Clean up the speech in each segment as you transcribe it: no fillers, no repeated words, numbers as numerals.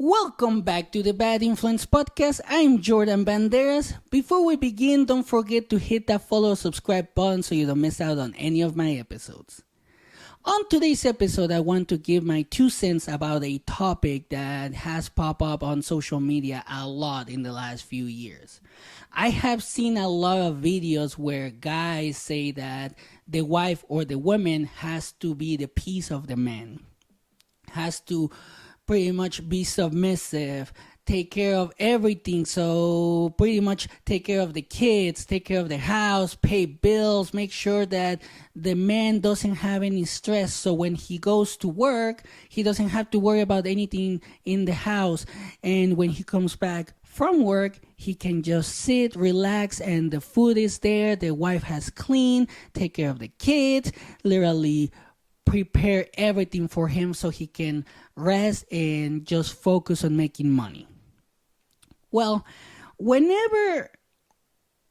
Welcome back to the Bad Influence Podcast. I'm Jordan Banderas. Before we begin, don't forget to hit that follow or subscribe button so you don't miss out on any of my episodes. On today's episode, I want to give my 2 cents about a topic that has popped up on social media a lot in the last few years. I have seen a lot of videos where guys say that the wife or the woman has to be the piece of the man, has to pretty much be submissive, take care of everything. So pretty much take care of the kids, take care of the house, pay bills, make sure that the man doesn't have any stress. So when he goes to work, he doesn't have to worry about anything in the house. And when he comes back from work, he can just sit, relax, and the food is there. The wife has cleaned, take care of the kids, literally prepare everything for him so he can rest and just focus on making money. Well, whenever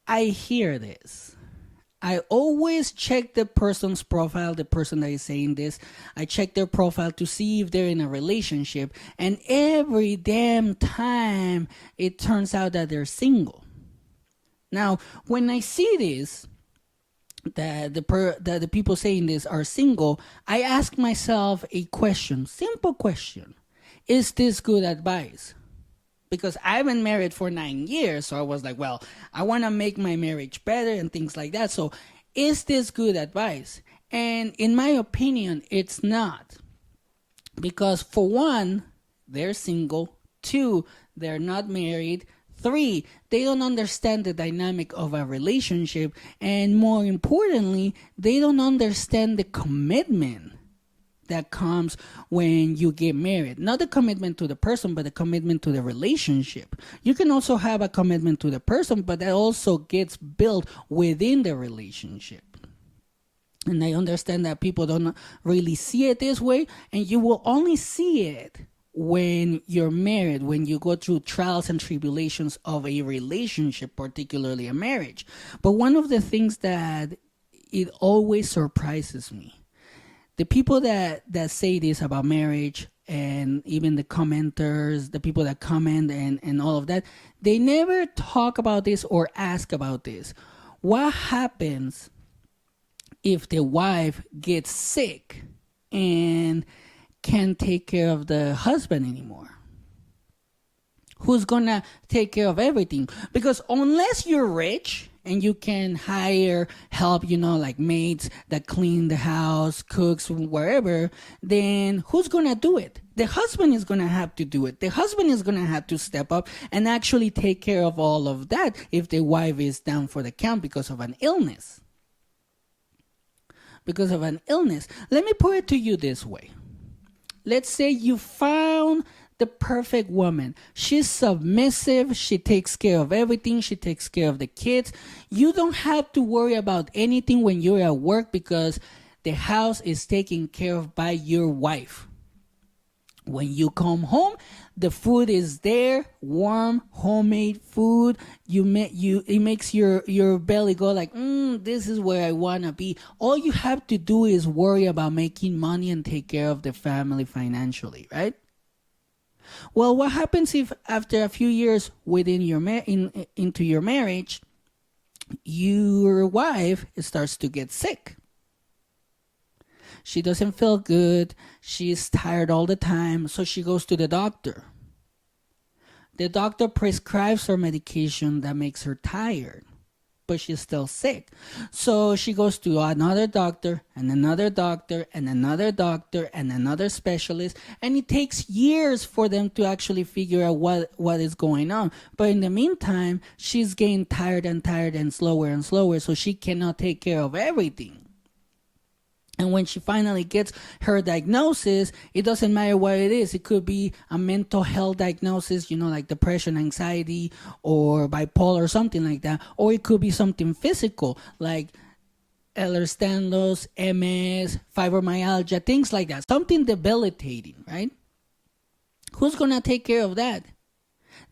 I hear this, I always check the person's profile, the person that is saying this. I check their profile to see if they're in a relationship, and every damn time it turns out that they're single. Now, when I see this, that the people saying this are single, I ask myself a question, simple question. Is this good advice? Because I've been married for 9 years, so I was like, well, I want to make my marriage better and things like that. So is this good advice? And in my opinion, it's not. Because for one, they're single. 2, they're not married. 3, they don't understand the dynamic of a relationship. And more importantly, they don't understand the commitment that comes when you get married. Not the commitment to the person, but the commitment to the relationship. You can also have a commitment to the person, but that also gets built within the relationship. And I understand that people don't really see it this way, and you will only see it when you're married, when you go through trials and tribulations of a relationship, particularly a marriage. But one of the things that it always surprises me, the people that say this about marriage, and even the commenters, the people that comment and all of that, they never talk about this or ask about this. What happens if the wife gets sick and can't take care of the husband anymore? Who's gonna take care of everything? Because unless you're rich and you can hire help, like maids that clean the house, cooks, wherever, then who's gonna do it? The husband is gonna have to do it. The husband is gonna have to step up and actually take care of all of that if the wife is down for the count because of an illness. Let me put it to you this way. Let's say you found the perfect woman. She's submissive. She takes care of everything. She takes care of the kids. You don't have to worry about anything when you're at work because the house is taken care of by your wife. When you come home, the food is there, warm, homemade food. It makes your belly go like, this is where I want to be. All you have to do is worry about making money and take care of the family financially, right? Well, what happens if after a few years within your into your marriage, your wife starts to get sick? She doesn't feel good. She's tired all the time. So she goes to the doctor. The doctor prescribes her medication that makes her tired, but she's still sick. So she goes to another doctor and another doctor and another doctor and another specialist. And it takes years for them to actually figure out what is going on. But in the meantime, she's getting tired and slower. So she cannot take care of everything. And when she finally gets her diagnosis, it doesn't matter what it is. It could be a mental health diagnosis, like depression, anxiety, or bipolar, or something like that. Or it could be something physical, like Ehlers-Danlos, MS, fibromyalgia, things like that. Something debilitating, right? Who's going to take care of that?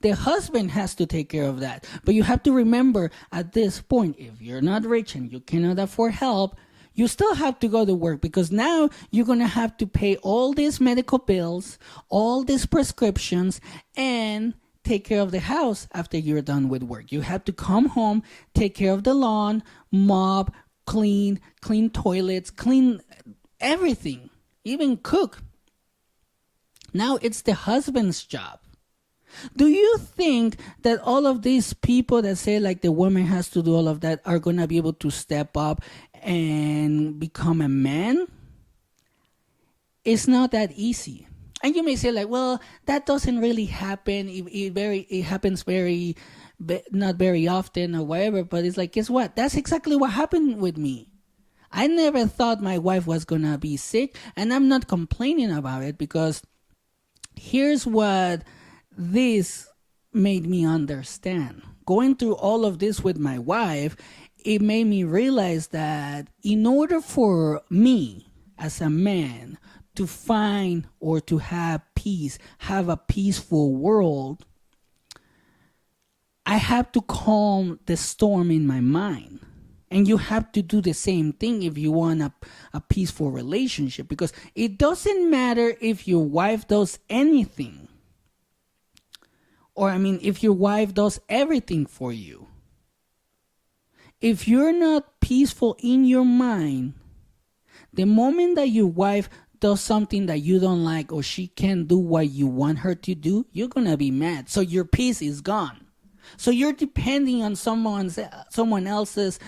The husband has to take care of that. But you have to remember at this point, if you're not rich and you cannot afford help, You still have to go to work because now you're going to have to pay all these medical bills, all these prescriptions, and take care of the house after you're done with work. You have to come home, take care of the lawn, mop, clean toilets, clean everything, even cook. Now it's the husband's job. Do you think that all of these people that say like the woman has to do all of that are going to be able to step up and become a man? It's not that easy. And you may say like, well, that doesn't really happen. It happens very, not very often or whatever. But it's like, guess what? That's exactly what happened with me. I never thought my wife was going to be sick. And I'm not complaining about it because here's what this made me understand. Going through all of this with my wife, it made me realize that in order for me as a man to find or to have peace, have a peaceful world, I have to calm the storm in my mind. And you have to do the same thing if you want a peaceful relationship, because it doesn't matter if your wife does anything. Or, if your wife does everything for you. If you're not peaceful in your mind, the moment that your wife does something that you don't like or she can't do what you want her to do, you're going to be mad. So your peace is gone. So you're depending on someone else's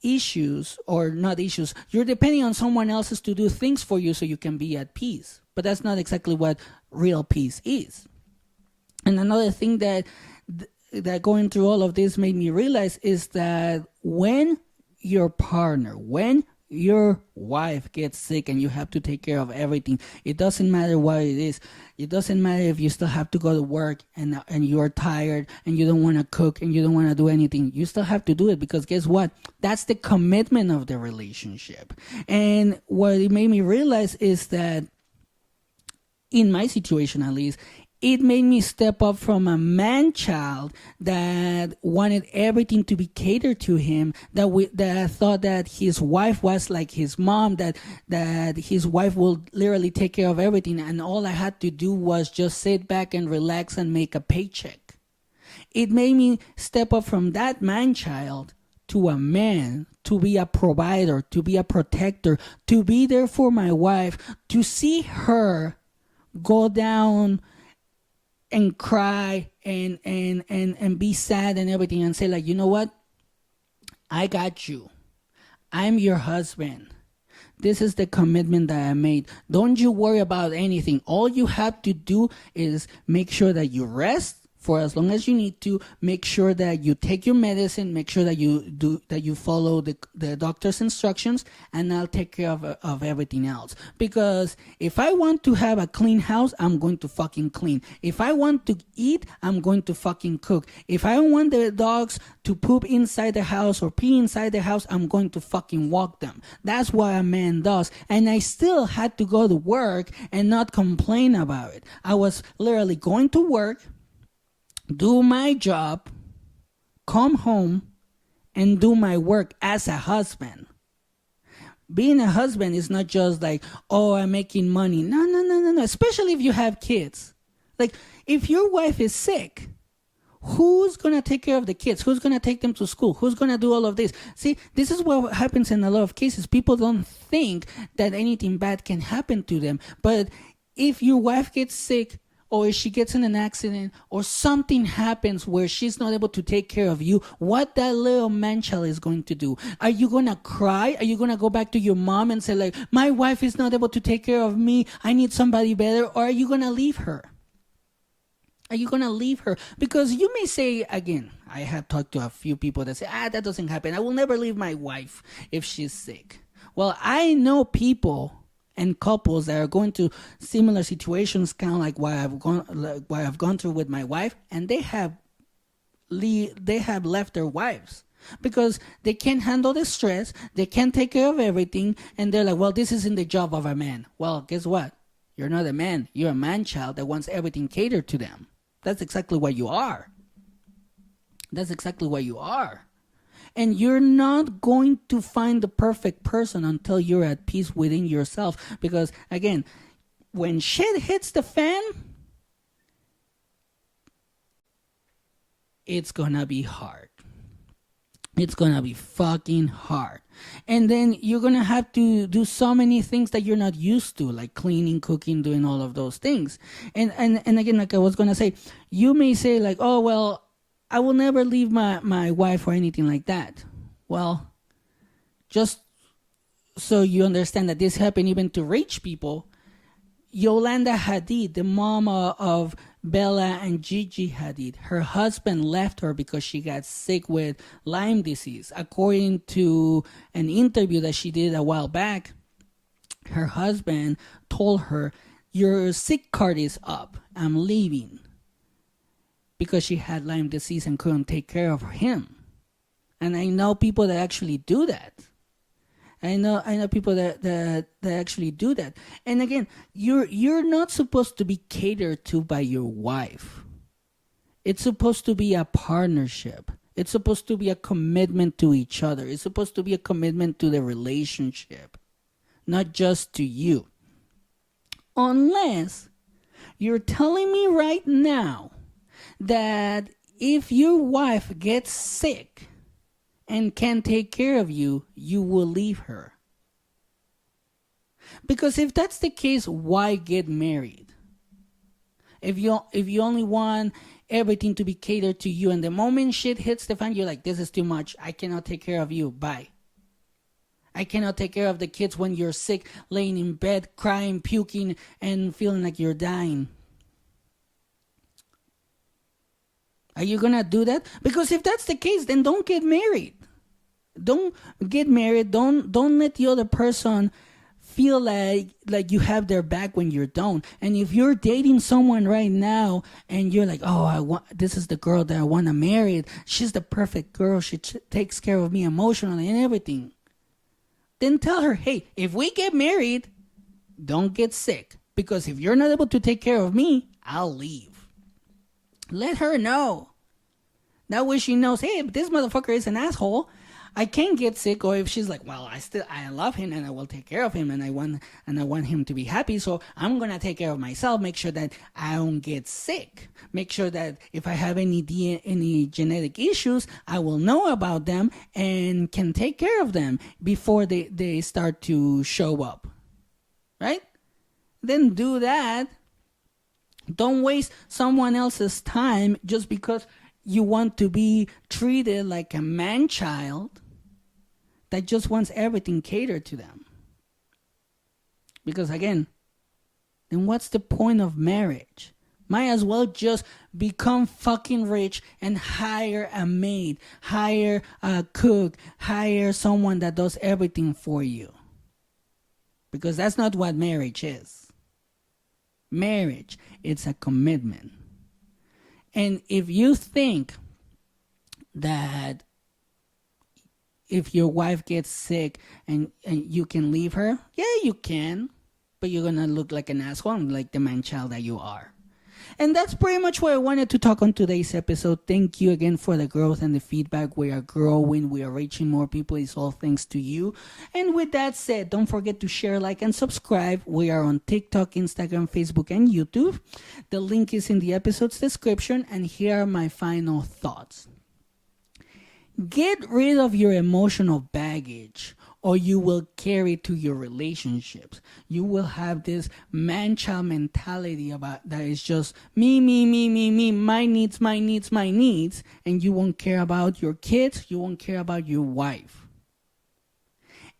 issues, or not issues. You're depending on someone else's to do things for you so you can be at peace. But that's not exactly what real peace is. And another thing that going through all of this made me realize is that when your partner, when your wife gets sick and you have to take care of everything, it doesn't matter what it is. It doesn't matter if you still have to go to work and you're tired and you don't want to cook and you don't want to do anything. You still have to do it because guess what? That's the commitment of the relationship. And what it made me realize is that in my situation, at least, it made me step up from a man-child that wanted everything to be catered to him, that thought that his wife was like his mom, that his wife will literally take care of everything, and all I had to do was just sit back and relax and make a paycheck. It made me step up from that man-child to a man, to be a provider, to be a protector, to be there for my wife, to see her go down and cry and be sad and everything and say like, you know what? I got you. I'm your husband. This is the commitment that I made. Don't you worry about anything. All you have to do is make sure that you rest for as long as you need to. Make sure that you take your medicine. Make sure that you follow the doctor's instructions, and I'll take care of everything else. Because if I want to have a clean house, I'm going to fucking clean. If I want to eat, I'm going to fucking cook. If I want the dogs to poop inside the house or pee inside the house, I'm going to fucking walk them. That's what a man does. And I still had to go to work and not complain about it. I was literally going to work, do my job, come home, and do my work as a husband. Being a husband is not just like, oh, I'm making money. No. Especially if you have kids. Like, if your wife is sick, who's going to take care of the kids? Who's going to take them to school? Who's going to do all of this? See, this is what happens in a lot of cases. People don't think that anything bad can happen to them. But if your wife gets sick, or if she gets in an accident, or something happens where she's not able to take care of you, what that little man-child is going to do? Are you going to cry? Are you going to go back to your mom and say like, my wife is not able to take care of me, I need somebody better? Or are you going to leave her? Are you going to leave her? Because you may say, again, I have talked to a few people that say, that doesn't happen. I will never leave my wife if she's sick. Well, I know people and couples that are going through similar situations, kind of like what I've gone through with my wife, and they have left their wives because they can't handle the stress, they can't take care of everything, and they're like, well, this isn't the job of a man. Well, guess what? You're not a man. You're a man-child that wants everything catered to them. That's exactly what you are. That's exactly what you are. And you're not going to find the perfect person until you're at peace within yourself. Because, again, when shit hits the fan, it's gonna be hard. It's gonna be fucking hard. And then you're gonna have to do so many things that you're not used to, like cleaning, cooking, doing all of those things. And again, like I was gonna say, you may say like, oh well, I will never leave my wife or anything like that. Well, just so you understand that this happened even to rich people, Yolanda Hadid, the mama of Bella and Gigi Hadid, her husband left her because she got sick with Lyme disease. According to an interview that she did a while back, her husband told her, your sick card is up. I'm leaving. Because she had Lyme disease and couldn't take care of him. And I know people that actually do that. I know people that actually do that. And again, you're not supposed to be catered to by your wife. It's supposed to be a partnership. It's supposed to be a commitment to each other. It's supposed to be a commitment to the relationship, not just to you. Unless you're telling me right now that if your wife gets sick and can't take care of you, you will leave her. Because if that's the case, why get married? If you only want everything to be catered to you, and the moment shit hits the fan, you're like, this is too much. I cannot take care of you. Bye. I cannot take care of the kids when you're sick, laying in bed, crying, puking, and feeling like you're dying. Are you gonna do that? Because if that's the case, then don't get married. Don't get married. Don't let the other person feel like you have their back when you don't. And if you're dating someone right now and you're like, oh, this is the girl that I want to marry. She's the perfect girl. She takes care of me emotionally and everything. Then tell her, hey, if we get married, don't get sick. Because if you're not able to take care of me, I'll leave. Let her know. That way she knows, hey, this motherfucker is an asshole. I can't get sick. Or if she's like, well, I love him and I will take care of him and I want him to be happy, so I'm gonna take care of myself. Make sure that I don't get sick. Make sure that if I have any genetic issues, I will know about them and can take care of them before they start to show up. Right? Then do that. Don't waste someone else's time just because you want to be treated like a man-child that just wants everything catered to them. Because again, then what's the point of marriage? Might as well just become fucking rich and hire a maid, hire a cook, hire someone that does everything for you. Because that's not what marriage is. Marriage, it's a commitment. And if you think that if your wife gets sick and you can leave her, yeah, you can. But you're going to look like an asshole, like the man-child that you are. And that's pretty much what I wanted to talk on today's episode. Thank you again for the growth and the feedback. We are growing. We are reaching more people. It's all thanks to you. And with that said, don't forget to share, like, and subscribe. We are on TikTok, Instagram, Facebook, and YouTube. The link is in the episode's description. And here are my final thoughts. Get rid of your emotional baggage, or you will carry to your relationships. You will have this man-child mentality about that is just me, my needs, and you won't care about your kids, you won't care about your wife.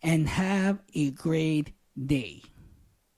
And have a great day.